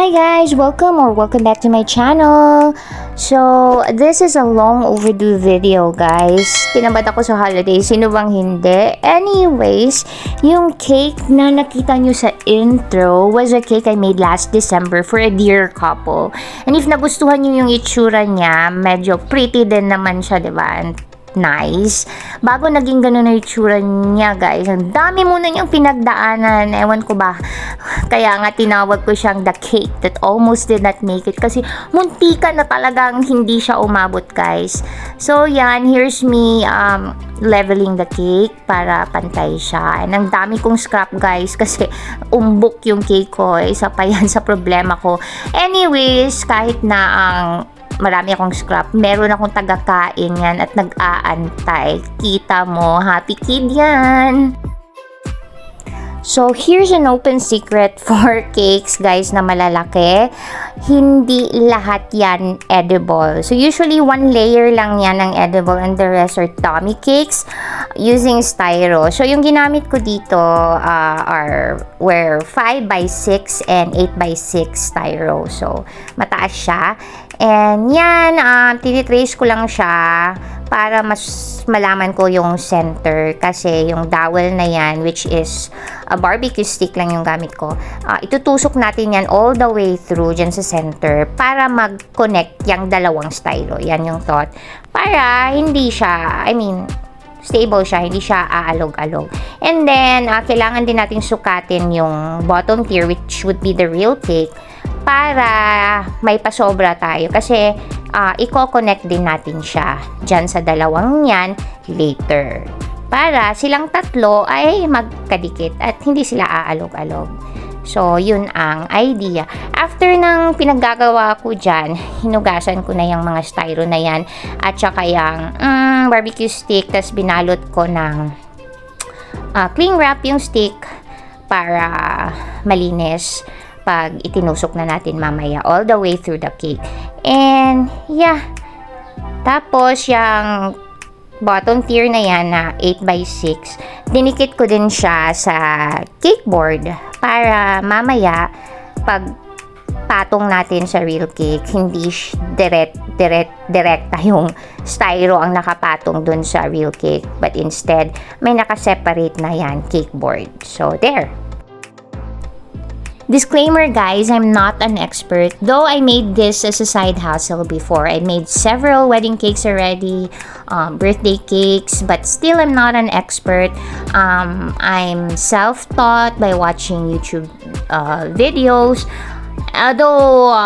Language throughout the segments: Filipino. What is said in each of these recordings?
Hi guys! Welcome back to my channel. So, this is a long overdue video guys. Tinamad ako sa holiday. Sino bang hindi? Anyways, yung cake na nakita nyo sa intro was a cake I made last December for a dear couple. And if nagustuhan nyo yung itsura niya, medyo pretty din naman siya, diba? Nice. Bago naging ganun na itsura niya guys, ang dami muna niyang pinagdaanan, ewan ko ba, kaya nga tinawag ko siyang the cake that almost did not make it kasi muntika na talagang hindi siya umabot guys. So yan, here's me leveling the cake para pantay siya, and ang dami kong scrap guys kasi umbok yung cake ko, isa pa yan sa problema ko. Anyways, kahit na ang marami akong scrap, meron akong taga-kain yan at nag-aantay. Kita mo, happy kid yan! So, here's an open secret for cakes, guys, na malalaki. Hindi lahat yan edible. So, usually, one layer lang yan ng edible and the rest are tummy cakes using styro. So, yung ginamit ko dito were 5x6 and 8x6 styro. So, mataas siya. And yan, tinitrace ko lang siya para mas malaman ko yung center kasi yung dowel na yan, which is a barbecue stick lang yung gamit ko, itutusok natin yan all the way through dyan sa center para mag-connect yung dalawang stylo. Yan yung thought. Para hindi siya, stable siya, hindi siya aalog-alog. And then, kailangan din natin sukatin yung bottom tier, which would be the real cake, para may pasobra tayo kasi i-connect din natin siya dyan sa dalawang yan later para silang tatlo ay magkadikit at hindi sila aalog-alog. So, yun ang idea. After ng pinaggagawa ko dyan, hinugasan ko na yung mga styro na yan at saka yung barbecue stick, tas binalot ko ng cling wrap yung stick para malinis pag itinusok na natin mamaya all the way through the cake. And yeah, tapos yung bottom tier na yan na 8x6, dinikit ko din siya sa cake board para mamaya pag patong natin sa real cake, hindi direkta yung styro ang nakapatong dun sa real cake, but instead may nakaseparate na yan cake board. So there. Disclaimer guys, I'm not an expert, though I made this as a side hustle before. I made several wedding cakes already, birthday cakes, but still I'm not an expert. I'm self-taught by watching YouTube videos. Although,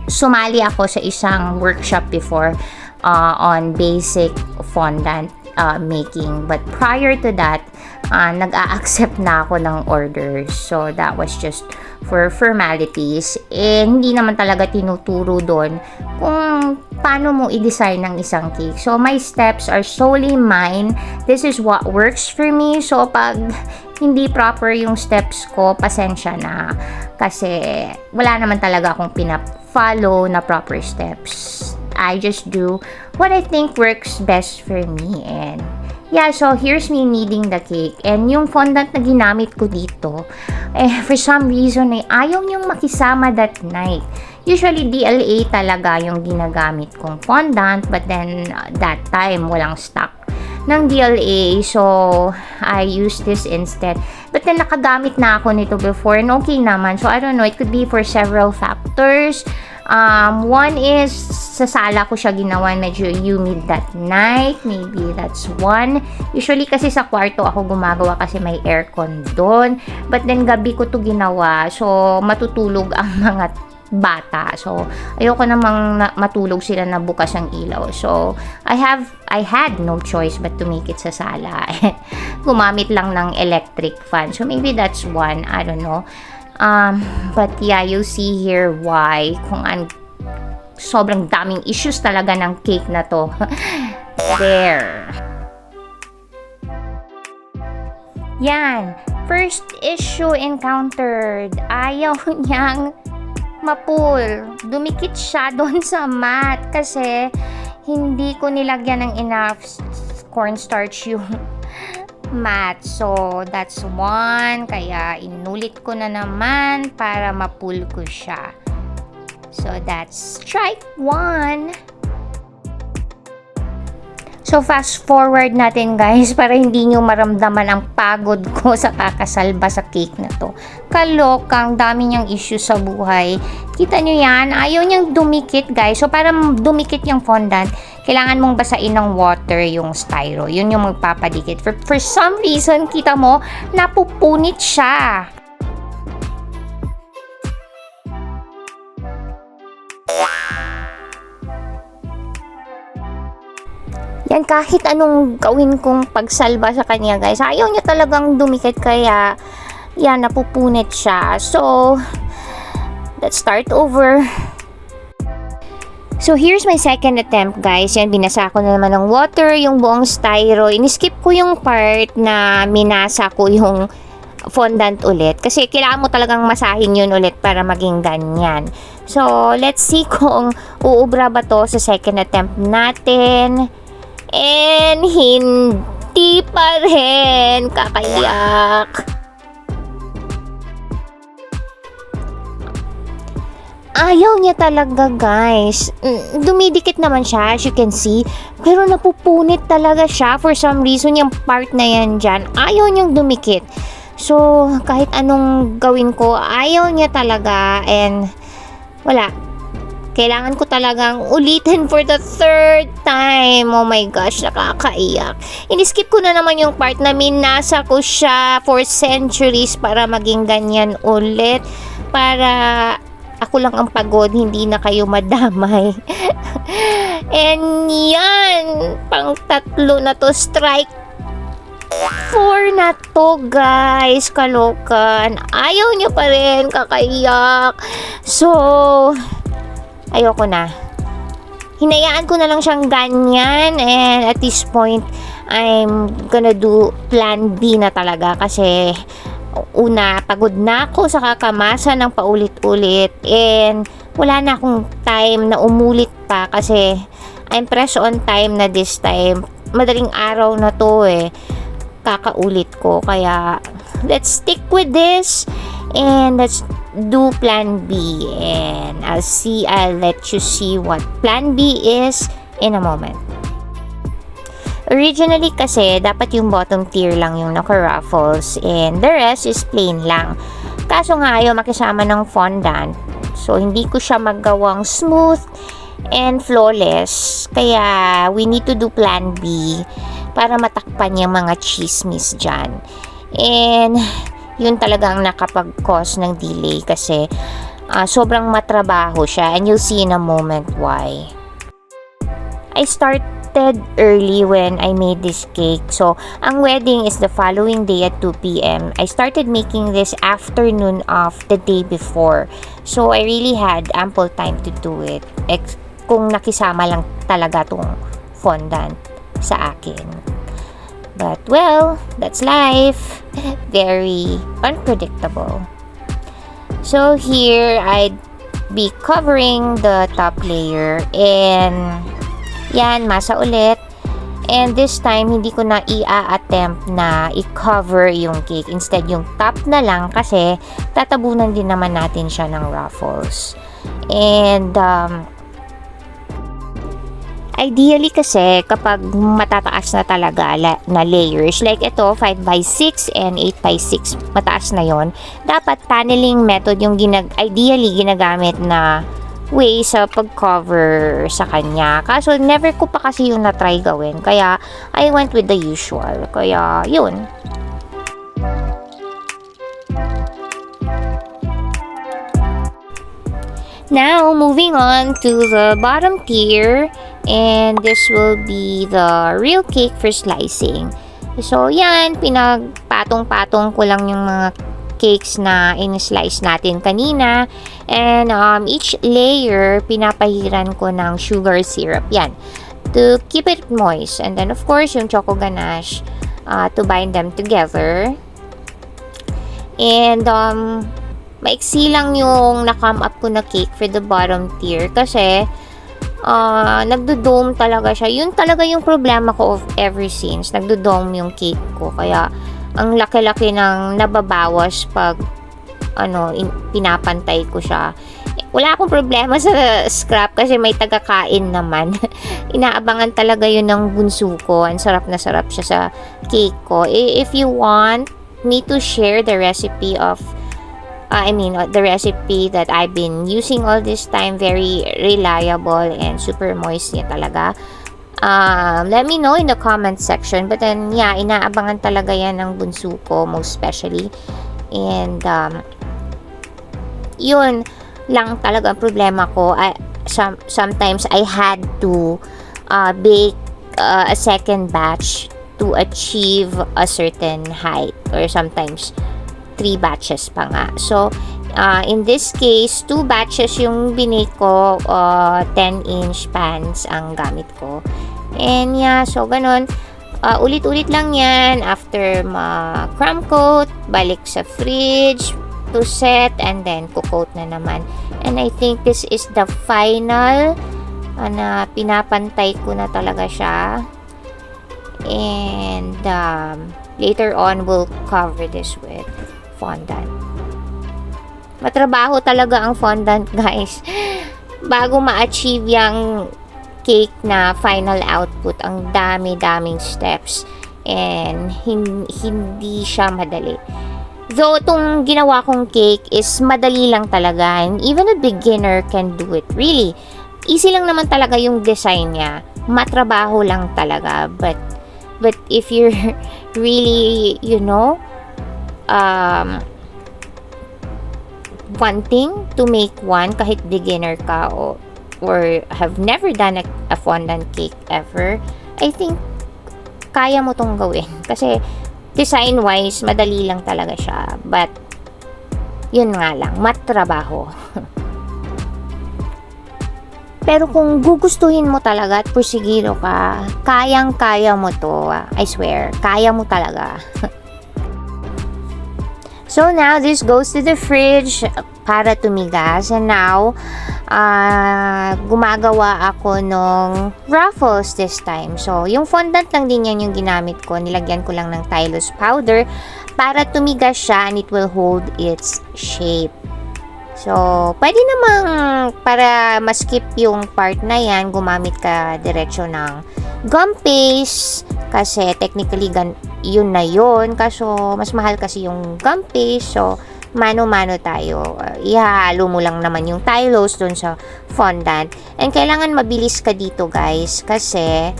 sumali ako sa isang workshop before on basic fondant making, but prior to that, nag-a-accept na ako ng orders. So, that was just for formalities. Hindi naman talaga tinuturo doon kung paano mo i-design ng isang cake. So, my steps are solely mine. This is what works for me. So, pag hindi proper yung steps ko, pasensya na. Kasi, wala naman talaga akong pinap-follow na proper steps. I just do what I think works best for me. And yeah, so here's me kneading the cake. And yung fondant na ginamit ko dito, for some reason, ayaw niyong makisama that night. Usually, DLA talaga yung ginagamit kong fondant. But then, that time, walang stock ng DLA. So, I use this instead. But then, nakagamit na ako nito before. And okay naman. So, I don't know. It could be for several factors. One is, sa sala ko siya ginawa, medyo humid that night. Maybe that's one. Usually kasi sa kwarto ako gumagawa kasi may aircon doon. But then gabi ko to ginawa. So, matutulog ang mga bata. So, ayoko namang matulog sila na bukas ang ilaw. So, I had no choice but to make it sa sala. Gumamit lang ng electric fan. So, maybe that's one. I don't know. But yeah, you'll see here why, kung sobrang daming issues talaga ng cake na to. There. Yan. First issue encountered. Ayaw niyang mapul. Dumikit siya doon sa mat kasi hindi ko nilagyan ng enough cornstarch yung matte. So, that's one. Kaya, inulit ko na naman para ma-pull ko siya. So, that's strike 1. So, fast forward natin guys para hindi nyo maramdaman ang pagod ko sa kakasalba sa cake na to. Kalokang dami niyang issue sa buhay. Kita nyo yan? Ayaw niyang dumikit guys. So, para dumikit yung fondant, kailangan mong basain ng water yung styro. Yun yung magpapadikit. For some reason, kita mo, napupunit siya. Yan, kahit anong gawin kong pagsalba sa kanya guys, ayaw niya talagang dumikit, kaya yan, napupunit siya. So, let's start over. So, here's my second attempt guys. Yan, binasa ko na naman ng water yung buong styro. Iniskip ko yung part na minasa ko yung fondant ulit. Kasi kailangan mo talagang masahin yun ulit para maging ganyan. So, let's see kung uubra ba to sa second attempt natin. And hindi pa rin. Kakayak. Ayaw niya talaga guys. Dumidikit naman siya, as you can see. Pero napupunit talaga siya. For some reason, yung part na yan dyan, ayaw niyang dumikit. So, kahit anong gawin ko, ayaw niya talaga. And wala. Kailangan ko talagang ulitin for the third time. Oh my gosh, nakakaiyak. Iniskip ko na naman yung part na minasa ko siya for centuries para maging ganyan ulit. Para ako lang ang pagod, hindi na kayo madamay. And yan, pang tatlo na to, strike 4 na to guys. Kalokan. Ayaw niyo pa rin, kakaiyak. So, ayoko na. Hinayaan ko na lang siyang ganyan, and at this point, I'm gonna do plan B na talaga kasi una, pagod na ako sa kakamasa ng paulit-ulit, and wala na akong time na umulit pa kasi I'm press on time na this time. Madaling araw na to kakaulit ko, kaya let's stick with this and let's do plan B, and I'll let you see what plan B is in a moment. Originally kasi dapat yung bottom tier lang yung naka-ruffles and the rest is plain lang. Kaso nga ayaw makisama ng fondant, so hindi ko siya magawang smooth and flawless, kaya we need to do plan B para matakpan yung mga chismis dyan. And yun talagang nakapag-cause ng delay kasi sobrang matrabaho siya, and you'll see in a moment why. I started early when I made this cake. So, ang wedding is the following day at 2 p.m. I started making this afternoon of the day before. So, I really had ample time to do it. Kung nakisama lang talaga tong fondant sa akin. But, well, that's life. Very unpredictable. So, here, I'd be covering the top layer, and yan, masa ulit. And this time, hindi ko na i-attempt na i-cover yung cake. Instead, yung top na lang kasi tatabunan din naman natin siya ng ruffles. And ideally kasi kapag matataas na talaga na layers, like ito 5x6 and 8x6, mataas na yon, dapat paneling method yung ideally ginagamit na way sa pag-cover sa kanya. Kaso never ko pa kasi yung na-try gawin, kaya I went with the usual. Kaya yun. Now, moving on to the bottom tier, and this will be the real cake for slicing. So, yan, pinagpatong-patong ko lang yung mga cakes na in-slice natin kanina. And each layer, pinapahiran ko ng sugar syrup. Yan, to keep it moist. And then, of course, yung choco ganache to bind them together. And, maiksi lang yung na-come up ko na cake for the bottom tier kasi nagdo-dome talaga siya. Yun talaga yung problema ko of ever since. Nagdo-dome yung cake ko. Kaya, ang laki-laki ng nababawas pag pinapantay ko siya. Wala akong problema sa scrap kasi may tagakain naman. Inaabangan talaga yun ng bunso ko. Ang sarap na sarap siya sa cake ko. If you want me to share the recipe of the recipe that I've been using all this time, very reliable and super moist niya talaga. Let me know in the comment section. But then, yeah, inaabangan talaga yan ng bunso ko, most especially. And, yun lang talaga ang problema ko. Sometimes I had to bake a second batch to achieve a certain height, or sometimes 3 batches pa nga. So, in this case, 2 batches yung binake ko, 10-inch pans ang gamit ko. And yeah, so ganun. Ulit-ulit lang yan. After ma-crumb coat, balik sa fridge to set, and then coat na naman. And I think this is the final na pinapantay ko na talaga siya. And later on, we'll cover this with fondant. Matrabaho talaga ang fondant, guys. Bago ma-achieve yung cake na final output, ang dami-daming steps. And hindi siya madali. Though, itong ginawa kong cake is madali lang talaga. And even a beginner can do it. Really. Easy lang naman talaga yung design niya. Matrabaho lang talaga. But if you're really, wanting to make one, kahit beginner ka or have never done a fondant cake ever, I think kaya mo tong gawin. Kasi design wise, madali lang talaga siya. But yun nga lang, matrabaho. Pero kung gugustuhin mo talaga at pusigilo ka, kayang-kaya mo to. I swear, kaya mo talaga. So now, this goes to the fridge para tumigas. And now, gumagawa ako ng ruffles this time. So, yung fondant lang din yan yung ginamit ko. Nilagyan ko lang ng Tylose powder para tumigas siya and it will hold its shape. So, pwede namang para ma-skip yung part na yan, gumamit ka diretso ng gum paste. Kasi technically, yun na yun. Kaso, mas mahal kasi yung gum paste. So, mano-mano tayo. Ihahalo mo lang naman yung Tylose dun sa fondant. And kailangan mabilis ka dito, guys. Kasi,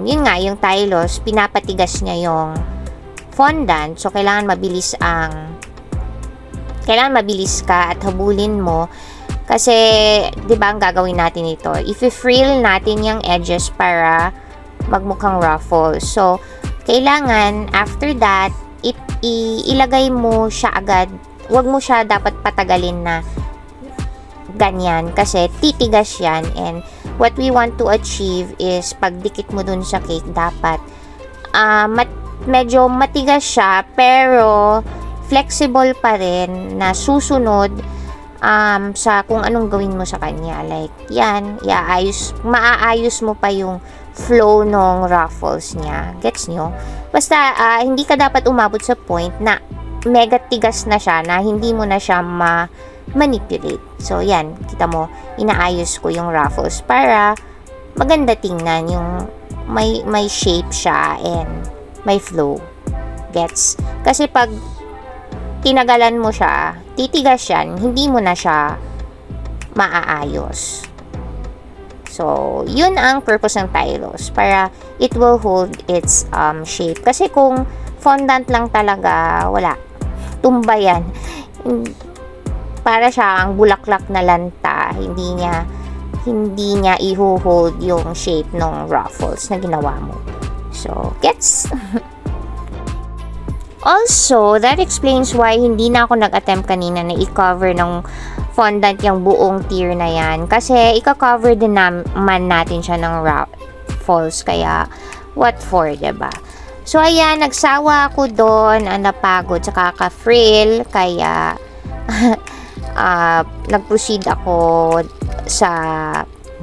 yun nga, yung Tylose, pinapatigas niya yung fondant. So, kailangan mabilis ka at habulin mo. Kasi, di ba, ang gagawin natin ito? If-frill natin yung edges para magmukhang ruffles. So, kailangan, after that, ilagay mo siya agad. Huwag mo siya dapat patagalin na ganyan. Kasi, titigas yan. And, what we want to achieve is, pagdikit mo dun sa cake, dapat, medyo matigas siya, pero, flexible pa rin na susunod sa kung anong gawin mo sa kanya. Like, yan, maaayos mo pa yung flow ng ruffles niya. Gets nyo? Basta, hindi ka dapat umabot sa point na mega tigas na siya, na hindi mo na siya manipulate. So, yan, kita mo, inaayos ko yung ruffles para maganda tingnan, yung may shape siya and may flow. Gets? Kasi pag tinagalan mo siya, titigas yan, hindi mo na siya maaayos. So, yun ang purpose ng Tylose, para it will hold its shape. Kasi kung fondant lang talaga, wala. Tumba yan. Para siya ang bulaklak na lanta, hindi niya i-hold yung shape ng ruffles na ginawa mo. So, gets? Also, that explains why hindi na ako nag-attempt kanina na i-cover ng fondant yung buong tier na yan. Kasi, i-cover din naman natin siya ng ruffles. Kaya, what for, diba? So, ayan, nagsawa ako doon, napagod sa kaka-frill. Kaya, nag-proceed ako sa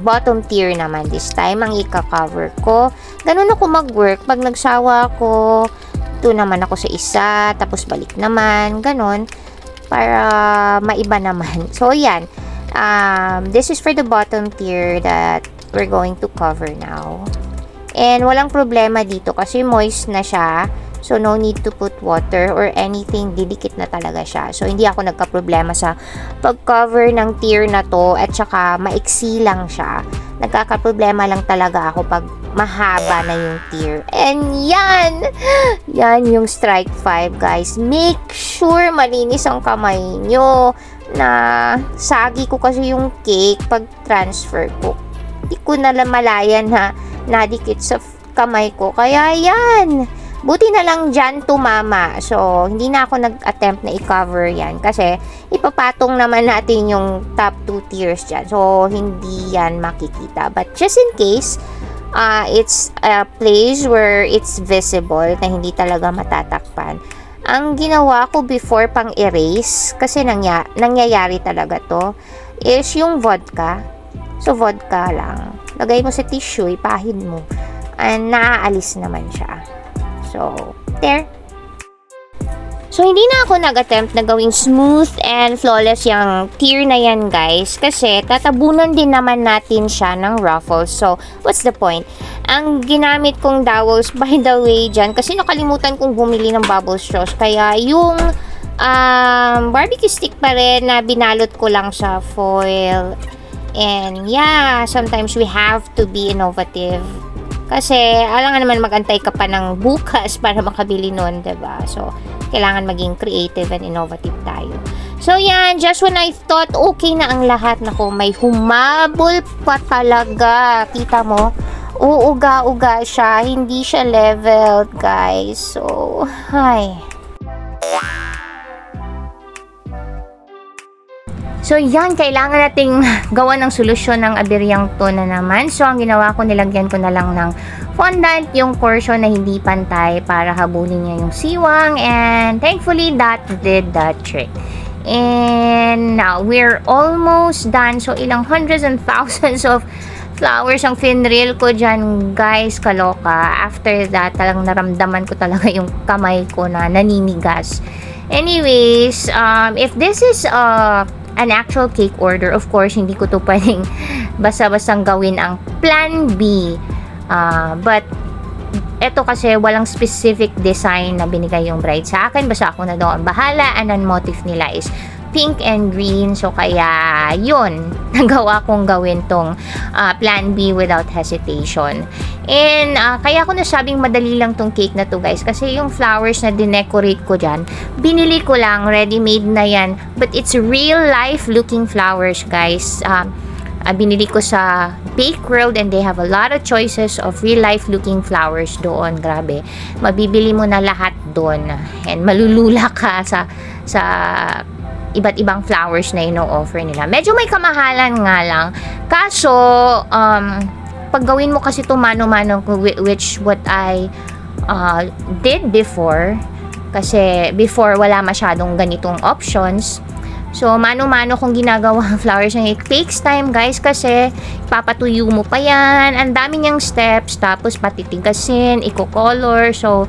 bottom tier naman this time ang ika-cover ko. Ganun ako mag-work. Pag nagsawa ako, ito naman ako sa isa, tapos balik naman, ganun. Para maiba naman. So, yan. This is for the bottom tier that we're going to cover now. And walang problema dito kasi moist na siya. So, no need to put water or anything. Didikit na talaga siya. So, hindi ako nagka-problema sa pag-cover ng tier na to. At saka, maiksi lang siya. Nagkaka-problema lang talaga ako pag mahaba na yung tier. And yan! Yan yung strike 5, guys. Make sure malinis ang kamay nyo. Na sagi ko kasi yung cake pag transfer ko. Hindi ko na malayan na nadikit sa kamay ko. Kaya yan! Buti na lang dyan tumama. So, hindi na ako nag-attempt na i-cover yan. Kasi, ipapatong naman natin yung top 2 tiers dyan. So, hindi yan makikita. But, just in case, it's a place where it's visible na hindi talaga matatakpan. Ang ginawa ko before pang erase, kasi nangyayari talaga to, is yung vodka. So, vodka lang. Lagay mo sa tissue, ipahid mo. And, naaalis naman siya. So, there. So, hindi na ako nag-attempt na gawing smooth and flawless yung tier na yan, guys. Kasi, tatabunan din naman natin siya ng ruffles. So, what's the point? Ang ginamit kong dowels, by the way, dyan, kasi nakalimutan kong bumili ng bubble straws. Kaya, yung barbecue stick pa rin na binalot ko lang sa foil. And, yeah, sometimes we have to be innovative. Kasi, alangan naman magantay ka pa ng bukas para makabili nun, diba? So, kailangan maging creative and innovative tayo. So, yan. Just when I thought okay na ang lahat, naku, may humabol pa talaga. Kita mo? Uuga-uga siya. Hindi siya leveled, guys. So, ay. So, yan. Kailangan nating gawa ng solusyon ng aberyang to na naman. So, ang ginawa ko, nilagyan ko na lang ng fondant yung portion na hindi pantay para habulin niya yung siwang. And, thankfully, that did the trick. And, now, we're almost done. So, ilang hundreds and thousands of flowers ang finreel ko dyan, guys. Kaloka. After that, talang naramdaman ko talaga yung kamay ko na naninigas. Anyways, if this is an actual cake order, of course, hindi ko to pwedeng basta-bastang gawin ang plan B. But, eto kasi walang specific design na binigay yung bride sa akin. Basta ako na daw ang bahala. And ang motif nila is pink and green. So, kaya yun. Nagawa kong gawin tong plan B without hesitation. And, kaya ko nasabing madali lang tong cake na to, guys. Kasi yung flowers na dinecorate ko dyan, binili ko lang. Ready-made na yan. But it's real-life looking flowers, guys. Binili ko sa Bake World and they have a lot of choices of real-life looking flowers doon. Grabe. Mabibili mo na lahat doon. And malulula ka sa iba't ibang flowers na ino-offer nila. Medyo may kamahalan nga lang. Kaso, pag gawin mo kasi ito mano-mano, which what I did before, kasi before wala masyadong ganitong options. So, mano-mano kung ginagawa ang flowers niya. It takes time, guys, kasi papatuyo mo pa yan. Ang dami niyang steps, tapos patitigasin, i-color. So,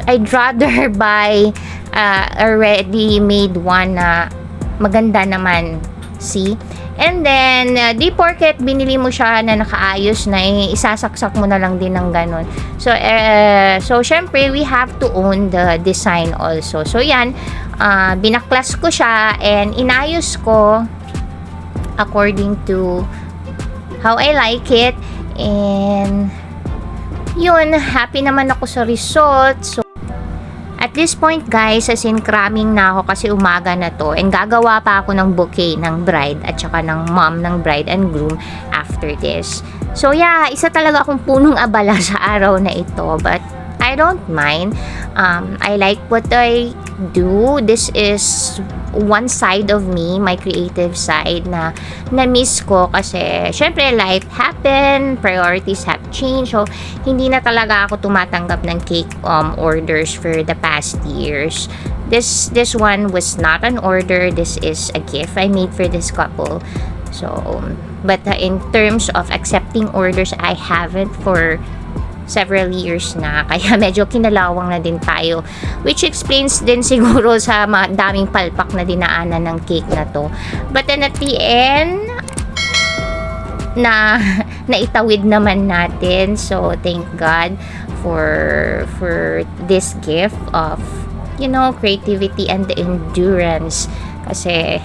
I'd rather buy a ready-made one na maganda naman. See? And then, di porket binili mo siya na nakaayos na, isasaksak mo na lang din ng ganun. So, syempre, we have to own the design also. So, yan, binaklas ko siya and inayos ko according to how I like it. And, yun, happy naman ako sa result. So, at this point, guys, as in cramming na ako kasi umaga na to. And gagawa pa ako ng bouquet ng bride at saka ng mom ng bride and groom after this. So, yeah, isa talaga akong punong abala sa araw na ito. But, I don't mind. I like what I do. This is one side of me, my creative side na na-miss ko kasi syempre life happened, priorities have changed. So, hindi na talaga ako tumatanggap ng cake orders for the past years. This one was not an order. This is a gift I made for this couple. So, but in terms of accepting orders, I haven't for several years na. Kaya medyo kinalawang na din tayo. Which explains din siguro sa daming palpak na dinaanan ng cake na to. But then at the end, naitawid naman natin. So, thank God for this gift of, you know, creativity and the endurance. Kasi,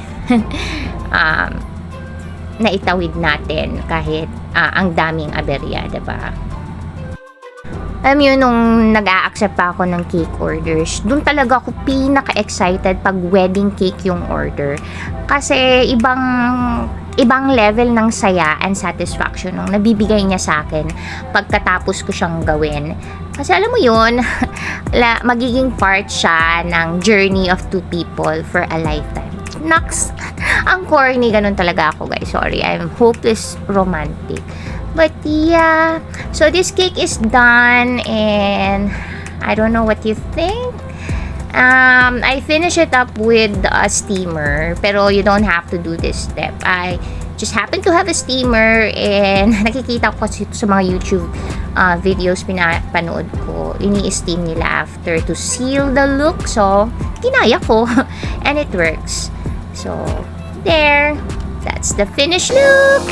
naitawid natin kahit ang daming aberya, diba? Alam yun, nung nag-a-accept pa ako ng cake orders, dun talaga ako pinaka-excited pag wedding cake yung order. Kasi ibang level ng saya and satisfaction nung nabibigay niya sa akin pagkatapos ko siyang gawin. Kasi alam mo yun, magiging part siya ng journey of two people for a lifetime. Naks, ang corny, ganun talaga ako, guys. Sorry, I'm hopeless romantic. But yeah, so this cake is done and I don't know what you think. I finish it up with a steamer, pero you don't have to do this step. I just happen to have a steamer and nakikita ko kasi sa mga YouTube videos pinapanood ko, ini-steam nila after to seal the look. So, kinaya ko and it works. So, there. That's the finished look.